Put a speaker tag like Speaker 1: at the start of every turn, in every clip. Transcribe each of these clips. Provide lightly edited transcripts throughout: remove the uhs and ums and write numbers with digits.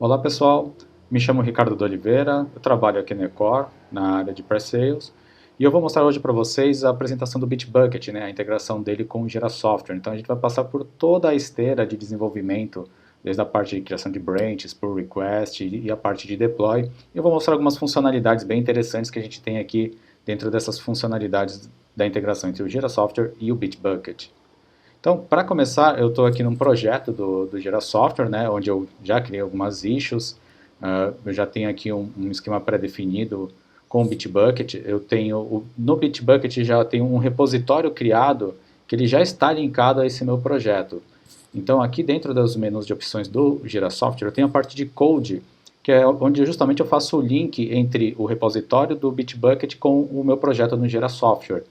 Speaker 1: Olá pessoal, me chamo Ricardo de Oliveira, eu trabalho aqui na Ecor, na área de Pre-Sales, e eu vou mostrar hoje para vocês a apresentação do Bitbucket, né, a integração dele com o Jira Software. Então a gente vai passar por toda a esteira de desenvolvimento, desde a parte de criação de branches, pull request e a parte de deploy. E eu vou mostrar algumas funcionalidades bem interessantes que a gente tem aqui dentro dessas funcionalidades da integração entre o Jira Software e o Bitbucket. Então, para começar, eu estou aqui num projeto do Jira Software, né, onde eu já criei algumas issues, eu já tenho aqui um esquema pré-definido com o Bitbucket. No Bitbucket já tem um repositório criado que ele já está linkado a esse meu projeto. Então, aqui dentro dos menus de opções do Jira Software, eu tenho a parte de Code, que é onde justamente eu faço o link entre o repositório do Bitbucket com o meu projeto no Jira Software.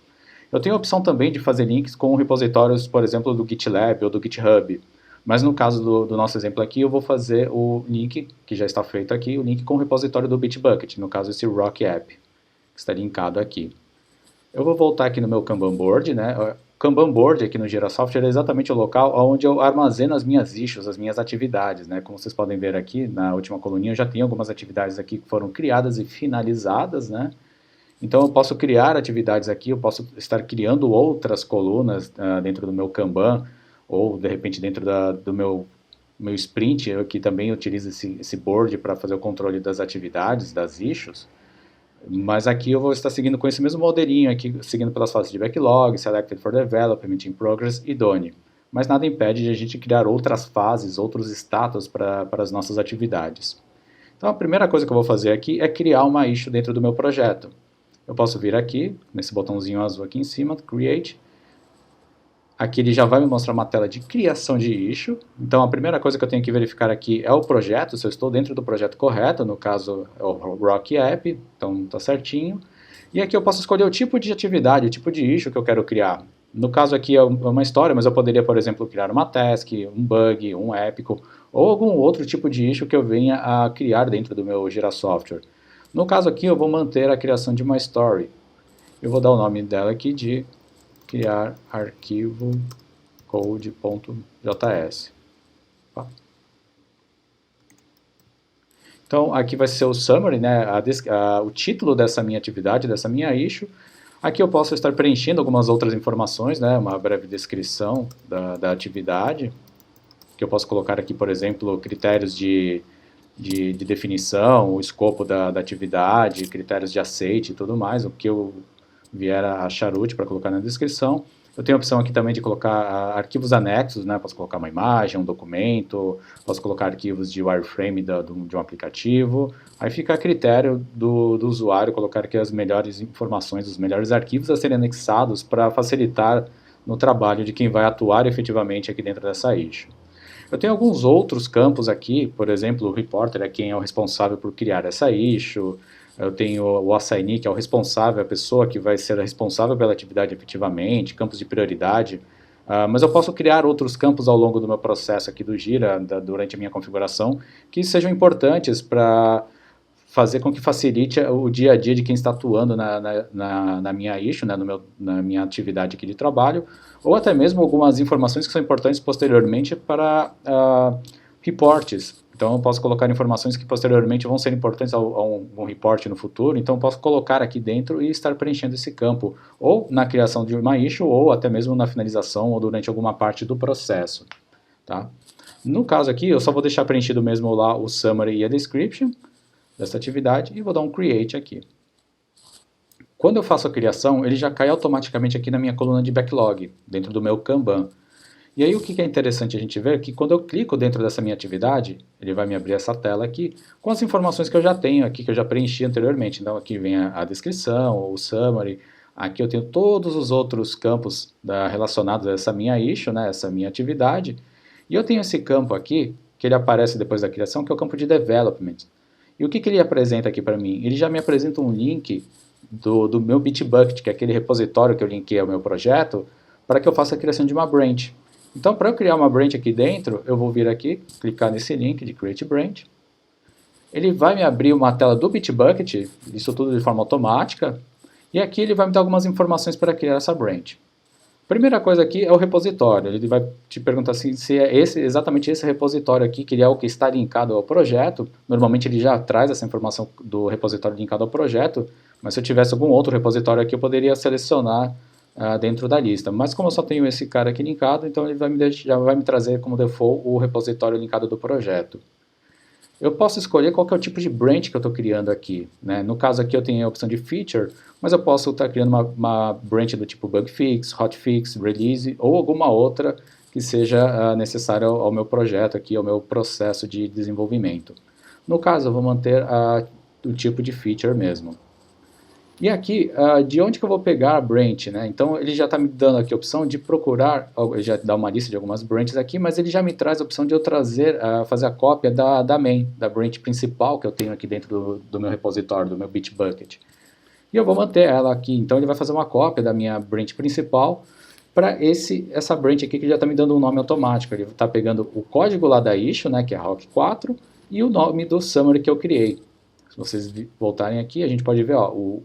Speaker 1: Eu tenho a opção também de fazer links com repositórios, por exemplo, do GitLab ou do GitHub. Mas no caso do nosso exemplo aqui, eu vou fazer o link, que já está feito aqui, o link com o repositório do Bitbucket, no caso esse Rock App, que está linkado aqui. Eu vou voltar aqui no meu Kanban Board, né? O Kanban Board aqui no Jira Software é exatamente o local onde eu armazeno as minhas issues, as minhas atividades, né? Como vocês podem ver aqui, na última coluninha, eu já tenho algumas atividades aqui que foram criadas e finalizadas, né? Então eu posso criar atividades aqui, eu posso estar criando outras colunas dentro do meu Kanban, ou de repente dentro do meu sprint, eu aqui também utilizo esse board para fazer o controle das atividades, das issues, mas aqui eu vou estar seguindo com esse mesmo modelinho aqui, seguindo pelas fases de backlog, selected for development, in progress e done. Mas nada impede de a gente criar outras fases, outros status para as nossas atividades. Então a primeira coisa que eu vou fazer aqui é criar uma issue dentro do meu projeto. Eu posso vir aqui, nesse botãozinho azul aqui em cima, Create. Aqui ele já vai me mostrar uma tela de criação de issue. Então a primeira coisa que eu tenho que verificar aqui é o projeto, se eu estou dentro do projeto correto, no caso é o Rock App, então está certinho. E aqui eu posso escolher o tipo de atividade, o tipo de issue que eu quero criar. No caso aqui é uma história, mas eu poderia, por exemplo, criar uma task, um bug, um épico, ou algum outro tipo de issue que eu venha a criar dentro do meu Jira Software. No caso aqui, eu vou manter a criação de uma story. Eu vou dar o nome dela aqui de criar arquivo code.js. Então, aqui vai ser o summary, né, o título dessa minha atividade, dessa minha issue. Aqui eu posso estar preenchendo algumas outras informações, né, uma breve descrição da atividade, que eu posso colocar aqui, por exemplo, critérios de definição, o escopo da atividade, critérios de aceite e tudo mais, o que eu vier a achar útil para colocar na descrição. Eu tenho a opção aqui também de colocar arquivos anexos, né? Posso colocar uma imagem, um documento, posso colocar arquivos de wireframe de um aplicativo. Aí fica a critério do usuário colocar aqui as melhores informações, os melhores arquivos a serem anexados para facilitar no trabalho de quem vai atuar efetivamente aqui dentro dessa issue. Eu tenho alguns outros campos aqui, por exemplo, o reporter é quem é o responsável por criar essa issue, eu tenho o assignee, que é o responsável, a pessoa que vai ser responsável pela atividade efetivamente, campos de prioridade, mas eu posso criar outros campos ao longo do meu processo aqui do Jira, durante a minha configuração, que sejam importantes para fazer com que facilite o dia a dia de quem está atuando na minha issue, né, na minha atividade aqui de trabalho, ou até mesmo algumas informações que são importantes posteriormente para reports. Então eu posso colocar informações que posteriormente vão ser importantes a um report no futuro, então eu posso colocar aqui dentro e estar preenchendo esse campo, ou na criação de uma issue, ou até mesmo na finalização, ou durante alguma parte do processo. Tá? No caso aqui, eu só vou deixar preenchido mesmo lá o summary e a description dessa atividade, e vou dar um create aqui. Quando eu faço a criação, ele já cai automaticamente aqui na minha coluna de backlog, dentro do meu Kanban. E aí o que é interessante a gente ver é que quando eu clico dentro dessa minha atividade, ele vai me abrir essa tela aqui, com as informações que eu já tenho aqui, que eu já preenchi anteriormente. Então aqui vem a descrição, o summary, aqui eu tenho todos os outros campos relacionados a essa minha issue, né, essa minha atividade, e eu tenho esse campo aqui, que ele aparece depois da criação, que é o campo de development. E o que ele apresenta aqui para mim? Ele já me apresenta um link do meu Bitbucket, que é aquele repositório que eu linkei ao meu projeto, para que eu faça a criação de uma branch. Então, para eu criar uma branch aqui dentro, eu vou vir aqui, clicar nesse link de Create Branch. Ele vai me abrir uma tela do Bitbucket, isso tudo de forma automática, e aqui ele vai me dar algumas informações para criar essa branch. Primeira coisa aqui é o repositório. Ele vai te perguntar assim, se é exatamente esse repositório aqui, que ele é o que está linkado ao projeto. Normalmente ele já traz essa informação do repositório linkado ao projeto, mas se eu tivesse algum outro repositório aqui, eu poderia selecionar dentro da lista. Mas como eu só tenho esse cara aqui linkado, então ele já vai me trazer como default o repositório linkado do projeto. Eu posso escolher qual que é o tipo de branch que eu estou criando aqui, né? No caso aqui eu tenho a opção de feature, mas eu posso estar criando uma branch do tipo bug fix, hotfix, release ou alguma outra que seja necessária ao meu projeto aqui, ao meu processo de desenvolvimento. No caso eu vou manter o tipo de feature mesmo. E aqui, de onde que eu vou pegar a branch, né? Então ele já está me dando aqui a opção de procurar, ele já dá uma lista de algumas branches aqui, mas ele já me traz a opção de eu trazer, fazer a cópia da main, da branch principal que eu tenho aqui dentro do meu repositório, do meu Bitbucket. E eu vou manter ela aqui, então ele vai fazer uma cópia da minha branch principal para essa branch aqui que já está me dando um nome automático. Ele está pegando o código lá da issue, né, que é a Rock 4, e o nome do summary que eu criei. Se vocês voltarem aqui, a gente pode ver o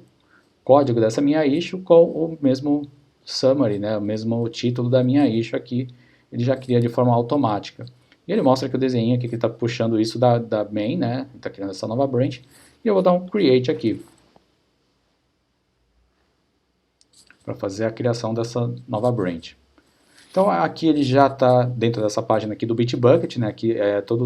Speaker 1: código dessa minha issue com o mesmo summary, né, o mesmo título da minha issue aqui, ele já cria de forma automática. E ele mostra que o desenho aqui que está puxando isso da main, né, está criando essa nova branch, e eu vou dar um create aqui, para fazer a criação dessa nova branch. Então aqui ele já está dentro dessa página aqui do Bitbucket, né, aqui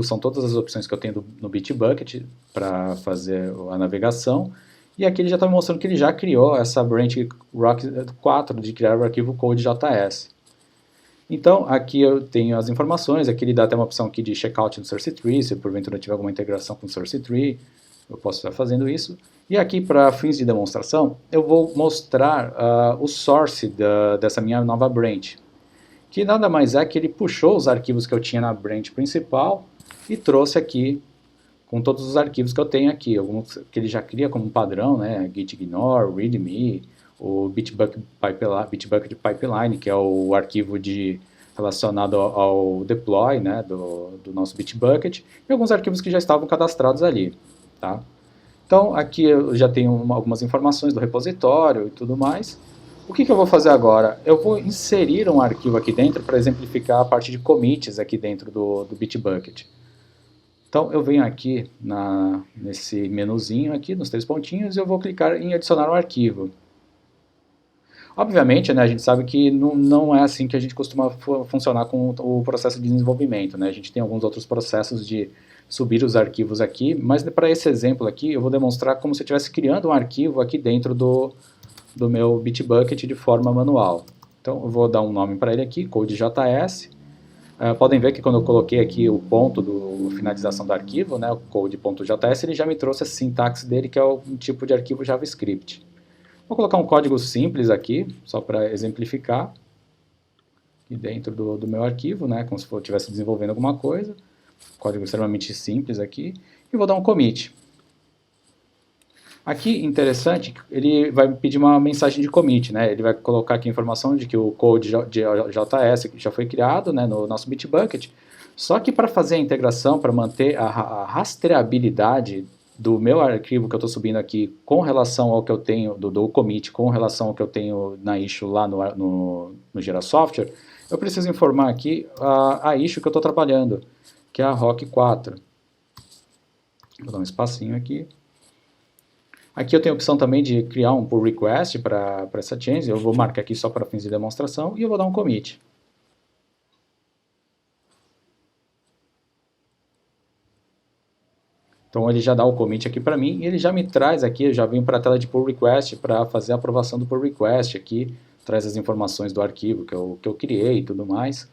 Speaker 1: são todas as opções que eu tenho no Bitbucket para fazer a navegação. E aqui ele já está me mostrando que ele já criou essa branch Rock 4 de criar o arquivo code.js. Então, aqui eu tenho as informações, aqui ele dá até uma opção aqui de checkout no source tree, se porventura tiver alguma integração com o source tree, eu posso estar fazendo isso. E aqui, para fins de demonstração, eu vou mostrar o source dessa minha nova branch, que nada mais é que ele puxou os arquivos que eu tinha na branch principal e trouxe aqui com todos os arquivos que eu tenho aqui, alguns que ele já cria como padrão, né, gitignore, readme, o Bitbucket Pipeline, que é o arquivo relacionado ao deploy, né, do nosso Bitbucket, e alguns arquivos que já estavam cadastrados ali, tá? Então, aqui eu já tenho algumas informações do repositório e tudo mais. O que eu vou fazer agora? Eu vou inserir um arquivo aqui dentro para exemplificar a parte de commits aqui dentro do Bitbucket. Então eu venho aqui nesse menuzinho aqui, nos 3 pontinhos, e eu vou clicar em adicionar um arquivo. Obviamente, né, a gente sabe que não é assim que a gente costuma funcionar com o processo de desenvolvimento, né? A gente tem alguns outros processos de subir os arquivos aqui, mas para esse exemplo aqui eu vou demonstrar como se eu estivesse criando um arquivo aqui dentro do meu Bitbucket de forma manual. Então eu vou dar um nome para ele aqui, code.js. Podem ver que quando eu coloquei aqui o ponto do finalização do arquivo, né, o code.js, ele já me trouxe a sintaxe dele, que é um tipo de arquivo JavaScript. Vou colocar um código simples aqui, só para exemplificar, aqui dentro do meu arquivo, né, como se eu estivesse desenvolvendo alguma coisa. Código extremamente simples aqui, e vou dar um commit. Aqui, interessante, ele vai me pedir uma mensagem de commit, né? Ele vai colocar aqui a informação de que o code.js já foi criado, né, no nosso Bitbucket. Só que para fazer a integração, para manter a rastreabilidade do meu arquivo que eu estou subindo aqui com relação ao que eu tenho, do commit, com relação ao que eu tenho na issue lá no Jira Software, eu preciso informar aqui a issue que eu estou trabalhando, que é a Rock 4. Vou dar um espacinho aqui. Aqui eu tenho a opção também de criar um pull request para essa change. Eu vou marcar aqui só para fins de demonstração e eu vou dar um commit. Então ele já dá o commit aqui para mim e ele já me traz aqui, eu já venho para a tela de pull request para fazer a aprovação do pull request aqui, traz as informações do arquivo que eu criei e tudo mais.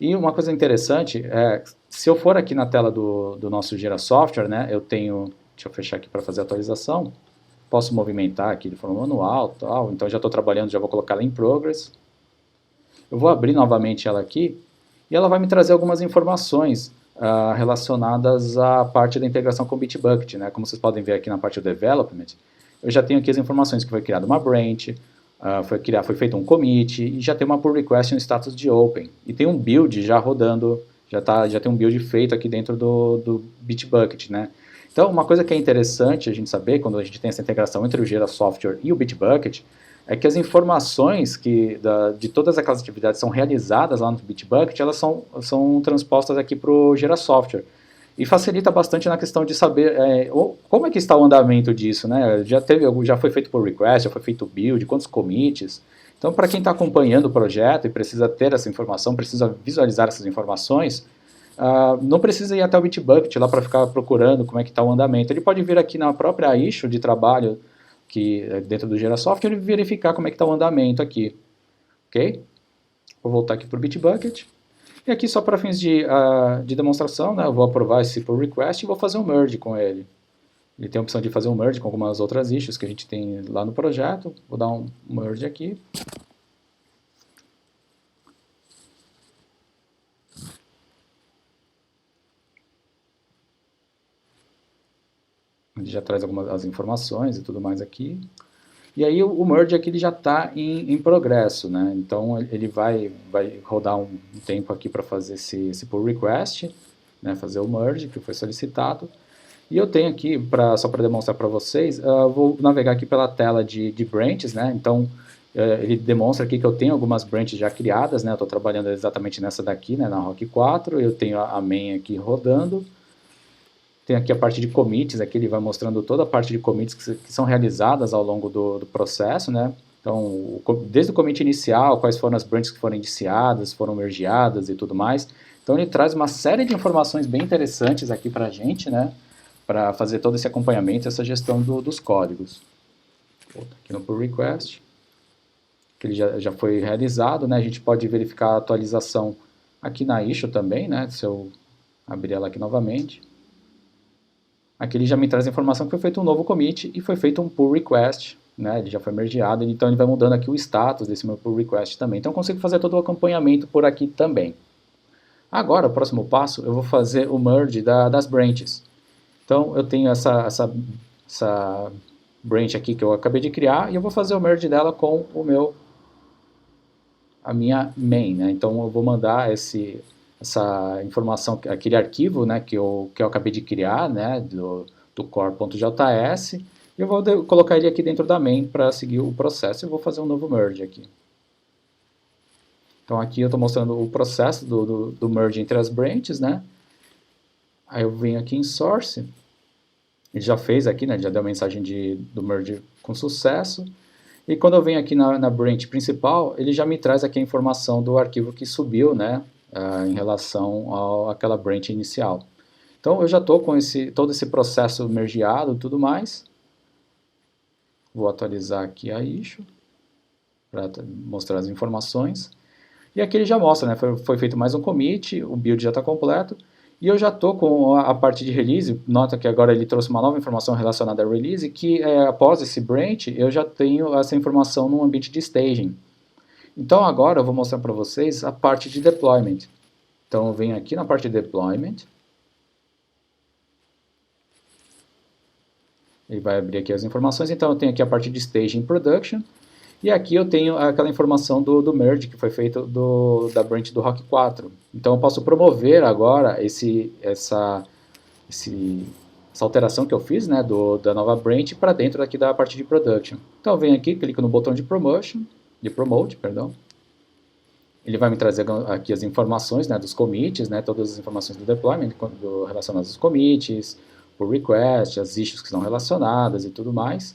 Speaker 1: E uma coisa interessante é, se eu for aqui na tela do nosso Jira Software, né, eu tenho, deixa eu fechar aqui para fazer a atualização, posso movimentar aqui de forma manual, tal, então já estou trabalhando, já vou colocar ela em progress. Eu vou abrir novamente ela aqui e ela vai me trazer algumas informações relacionadas à parte da integração com o Bitbucket, né? Como vocês podem ver aqui na parte do development, eu já tenho aqui as informações que foi criada uma branch, foi feito um commit e já tem uma pull request e um status de open. E tem um build já rodando, já tem um build feito aqui dentro do Bitbucket, né? Então, uma coisa que é interessante a gente saber, quando a gente tem essa integração entre o Jira Software e o Bitbucket, é que as informações de todas aquelas atividades são realizadas lá no Bitbucket, elas são transpostas aqui para o Jira Software. E facilita bastante na questão de saber como é que está o andamento disso, né? Já foi feito por request, já foi feito build, quantos commits. Então, para quem está acompanhando o projeto e precisa ter essa informação, precisa visualizar essas informações, não precisa ir até o Bitbucket lá para ficar procurando como é que está o andamento. Ele pode vir aqui na própria issue de trabalho, que dentro do Jira Software, e verificar como é que está o andamento aqui. Ok? Vou voltar aqui para o Bitbucket. E aqui só para fins de demonstração, né, eu vou aprovar esse pull request e vou fazer um merge com ele. Ele tem a opção de fazer um merge com algumas outras issues que a gente tem lá no projeto. Vou dar um merge aqui. Ele já traz as informações e tudo mais aqui. E aí o merge aqui ele já está em progresso, né? Então ele vai rodar um tempo aqui para fazer esse pull request, né? Fazer o merge que foi solicitado. E eu tenho aqui, só para demonstrar para vocês, vou navegar aqui pela tela de branches, né? Então ele demonstra aqui que eu tenho algumas branches já criadas, né? Eu estou trabalhando exatamente nessa daqui, né? Na Rock 4, eu tenho a main aqui rodando. Tem aqui a parte de commits, aqui ele vai mostrando toda a parte de commits que são realizadas ao longo do processo, né? Então, desde o commit inicial, quais foram as branches que foram iniciadas, foram mergeadas e tudo mais. Então, ele traz uma série de informações bem interessantes aqui para a gente, né? Para fazer todo esse acompanhamento, essa gestão dos códigos. Vou voltar aqui no pull request, que ele já foi realizado, né? A gente pode verificar a atualização aqui na issue também, né? Se eu abrir ela aqui novamente. Aqui ele já me traz a informação que foi feito um novo commit e foi feito um pull request, né? Ele já foi mergeado, então ele vai mudando aqui o status desse meu pull request também. Então eu consigo fazer todo o acompanhamento por aqui também. Agora, o próximo passo, eu vou fazer o merge das branches. Então eu tenho essa branch aqui que eu acabei de criar e eu vou fazer o merge dela com a minha main, né? Então eu vou mandar essa informação, aquele arquivo, né, que eu acabei de criar, né, do core.js, e eu vou colocar ele aqui dentro da main para seguir o processo e vou fazer um novo merge aqui. Então aqui eu estou mostrando o processo do merge entre as branches, né? Aí eu venho aqui em source, ele já fez aqui, né, já deu a mensagem do merge com sucesso, e quando eu venho aqui na branch principal, ele já me traz aqui a informação do arquivo que subiu, né, em relação àquela branch inicial. Então eu já estou com todo esse processo mergeado e tudo mais. Vou atualizar aqui a issue para mostrar as informações. E aqui ele já mostra, né, foi feito mais um commit, o build já está completo. E eu já estou com a parte de release, nota que agora ele trouxe uma nova informação relacionada a release, que após esse branch eu já tenho essa informação no ambiente de staging. Então agora eu vou mostrar para vocês a parte de deployment. Então eu venho aqui na parte de deployment. Ele vai abrir aqui as informações. Então eu tenho aqui a parte de staging production. E aqui eu tenho aquela informação do merge que foi feito da branch do Rock 4. Então eu posso promover agora essa alteração que eu fiz, né, da nova branch para dentro aqui da parte de production. Então eu venho aqui, clico no botão de promote, perdão. Ele vai me trazer aqui as informações, né, dos commits, né, todas as informações do deployment relacionadas aos commits, pull request, as issues que estão relacionadas e tudo mais.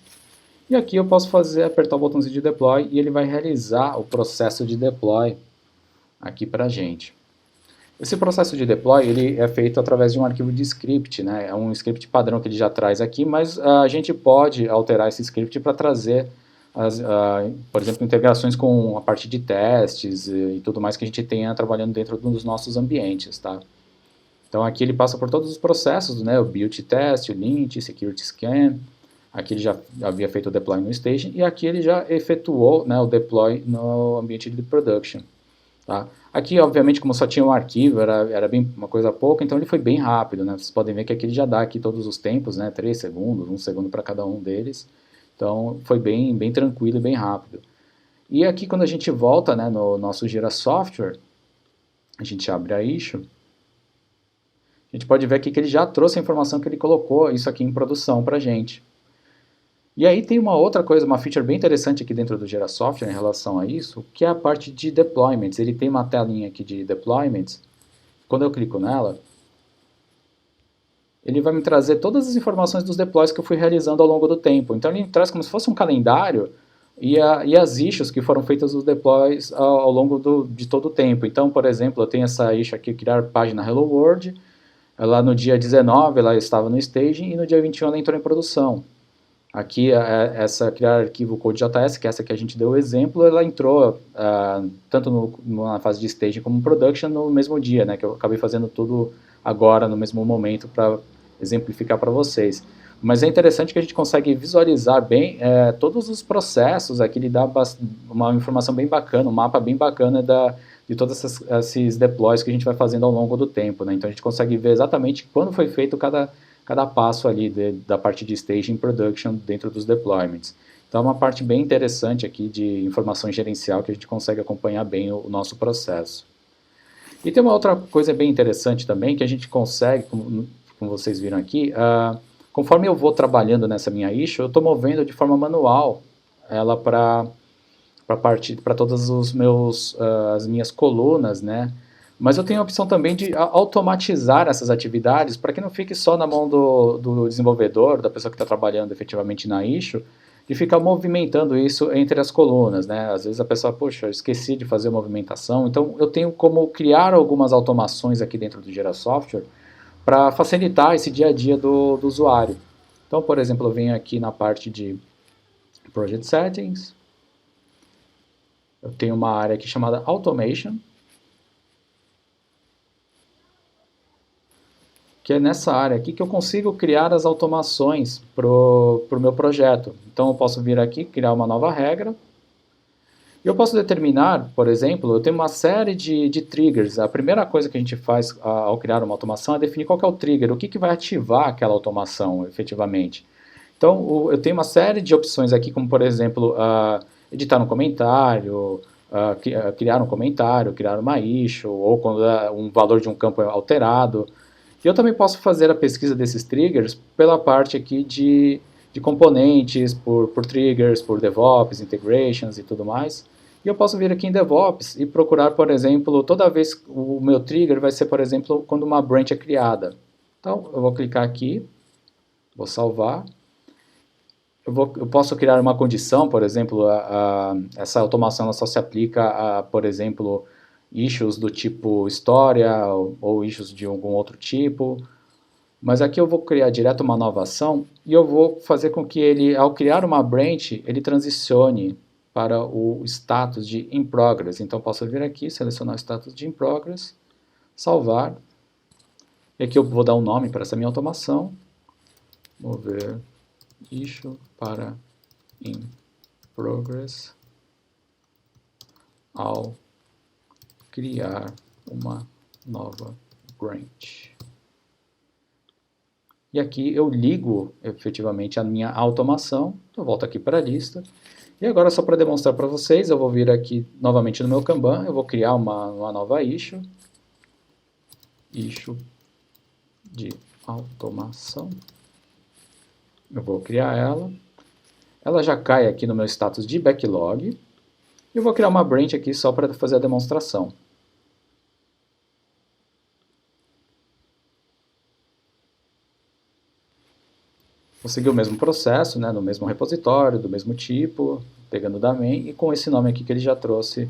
Speaker 1: E aqui eu posso apertar o botãozinho de deploy e ele vai realizar o processo de deploy aqui para a gente. Esse processo de deploy ele é feito através de um arquivo de script, né? É um script padrão que ele já traz aqui, mas a gente pode alterar esse script para trazer, por exemplo, integrações com a parte de testes e tudo mais que a gente tenha trabalhando dentro dos nossos ambientes, tá? Então aqui ele passa por todos os processos, né? O build test, o lint, security scan. Aqui ele já havia feito o deploy no staging e aqui ele já efetuou, né, o deploy no ambiente de production. Tá? Aqui, obviamente, como só tinha um arquivo, era bem uma coisa pouca, então ele foi bem rápido. Né? Vocês podem ver que aqui ele já dá aqui todos os tempos, né, 3 segundos, 1 segundo para cada um deles. Então foi bem tranquilo e bem rápido. E aqui quando a gente volta, né, no nosso Jira Software, a gente abre a issue, a gente pode ver aqui que ele já trouxe a informação que ele colocou isso aqui em produção para a gente. E aí tem uma outra coisa, uma feature bem interessante aqui dentro do Jira Software em relação a isso, que é a parte de deployments. Ele tem uma telinha aqui de deployments. Quando eu clico nela, ele vai me trazer todas as informações dos deploys que eu fui realizando ao longo do tempo. Então ele me traz como se fosse um calendário e as issues que foram feitas os deploys ao longo de todo o tempo. Então, por exemplo, eu tenho essa issue aqui, criar página Hello World. Lá no dia 19 ela estava no staging e no dia 21 ela entrou em produção. Aqui, essa criar arquivo Code.js, que é essa que a gente deu o exemplo, ela entrou tanto na fase de staging como production no mesmo dia, né, que eu acabei fazendo tudo agora, no mesmo momento, para exemplificar para vocês. Mas é interessante que a gente consegue visualizar bem todos os processos, aqui ele dá uma informação bem bacana, um mapa bem bacana de todos esses deploys que a gente vai fazendo ao longo do tempo, né? Então a gente consegue ver exatamente quando foi feito cada passo ali da parte de staging production dentro dos deployments. Então é uma parte bem interessante aqui de informação gerencial que a gente consegue acompanhar bem o nosso processo. E tem uma outra coisa bem interessante também que a gente consegue, como vocês viram aqui, conforme eu vou trabalhando nessa minha issue, eu estou movendo de forma manual ela para todas as minhas colunas, né? Mas eu tenho a opção também de automatizar essas atividades para que não fique só na mão do desenvolvedor, da pessoa que está trabalhando efetivamente na issue, de ficar movimentando isso entre as colunas, né? Às vezes a pessoa, poxa, eu esqueci de fazer a movimentação, então eu tenho como criar algumas automações aqui dentro do Jira Software para facilitar esse dia a dia do usuário. Então, por exemplo, eu venho aqui na parte de Project Settings, eu tenho uma área aqui chamada Automation, que é nessa área aqui que eu consigo criar as automações para o meu projeto. Então eu posso vir aqui, criar uma nova regra, e eu posso determinar, por exemplo, eu tenho uma série de triggers. A primeira coisa que a gente faz ao criar uma automação é definir qual que é o trigger, o que vai ativar aquela automação efetivamente. Então eu tenho uma série de opções aqui, como por exemplo, editar um comentário, criar um comentário, criar uma issue, ou quando um valor de um campo é alterado. E eu também posso fazer a pesquisa desses triggers pela parte aqui de componentes, por triggers, por DevOps, integrations e tudo mais. E eu posso vir aqui em DevOps e procurar, por exemplo, toda vez o meu trigger vai ser, por exemplo, quando uma branch é criada. Então, eu vou clicar aqui, vou salvar. Eu posso criar uma condição, por exemplo, essa automação ela só se aplica a, por exemplo, issues do tipo história ou issues de algum outro tipo. Mas aqui eu vou criar direto uma nova ação e eu vou fazer com que ele, ao criar uma branch, ele transicione para o status de in progress. Então posso vir aqui, selecionar o status de in progress, salvar. E aqui eu vou dar um nome para essa minha automação. Mover issue para in progress ao criar uma nova branch. E aqui eu ligo efetivamente a minha automação. Eu volto aqui para a lista. E agora, só para demonstrar para vocês, eu vou vir aqui novamente no meu Kanban, eu vou criar uma nova issue de automação. Eu vou criar ela já cai aqui no meu status de backlog, e eu vou criar uma branch aqui só para fazer a demonstração. Vou seguir o mesmo processo, né, no mesmo repositório, do mesmo tipo, pegando da main, e com esse nome aqui que ele já trouxe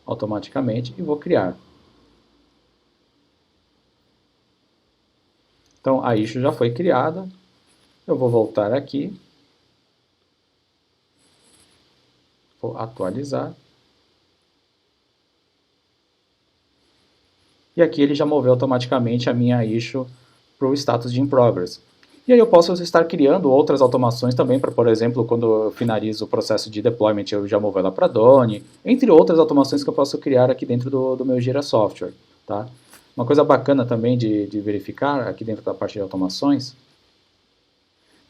Speaker 1: automaticamente, e vou criar. Então, a issue já foi criada, eu vou voltar aqui, vou atualizar, e aqui ele já moveu automaticamente a minha issue para o status de in progress. E aí eu posso estar criando outras automações também para, por exemplo, quando eu finalizo o processo de deployment, eu já movo ela para Done, entre outras automações que eu posso criar aqui dentro do meu Jira Software. Tá? Uma coisa bacana também de verificar aqui dentro da parte de automações,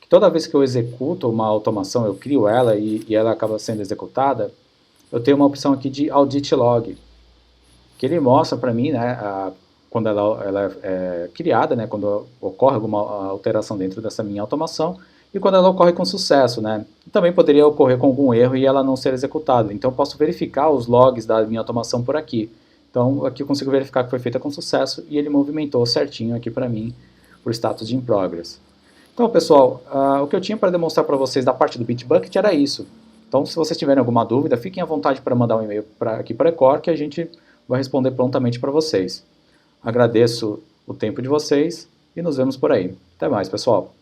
Speaker 1: que toda vez que eu executo uma automação, eu crio ela e ela acaba sendo executada, eu tenho uma opção aqui de Audit Log, que ele mostra para mim, né, quando ela é criada, né, quando ocorre alguma alteração dentro dessa minha automação, e quando ela ocorre com sucesso, né? Também poderia ocorrer com algum erro e ela não ser executada. Então eu posso verificar os logs da minha automação por aqui. Então aqui eu consigo verificar que foi feita com sucesso e ele movimentou certinho aqui para mim por status de in progress. Então pessoal, o que eu tinha para demonstrar para vocês da parte do Bitbucket era isso. Então se vocês tiverem alguma dúvida, fiquem à vontade para mandar um e-mail aqui para a Ecor que a gente vai responder prontamente para vocês. Agradeço o tempo de vocês e nos vemos por aí. Até mais, pessoal!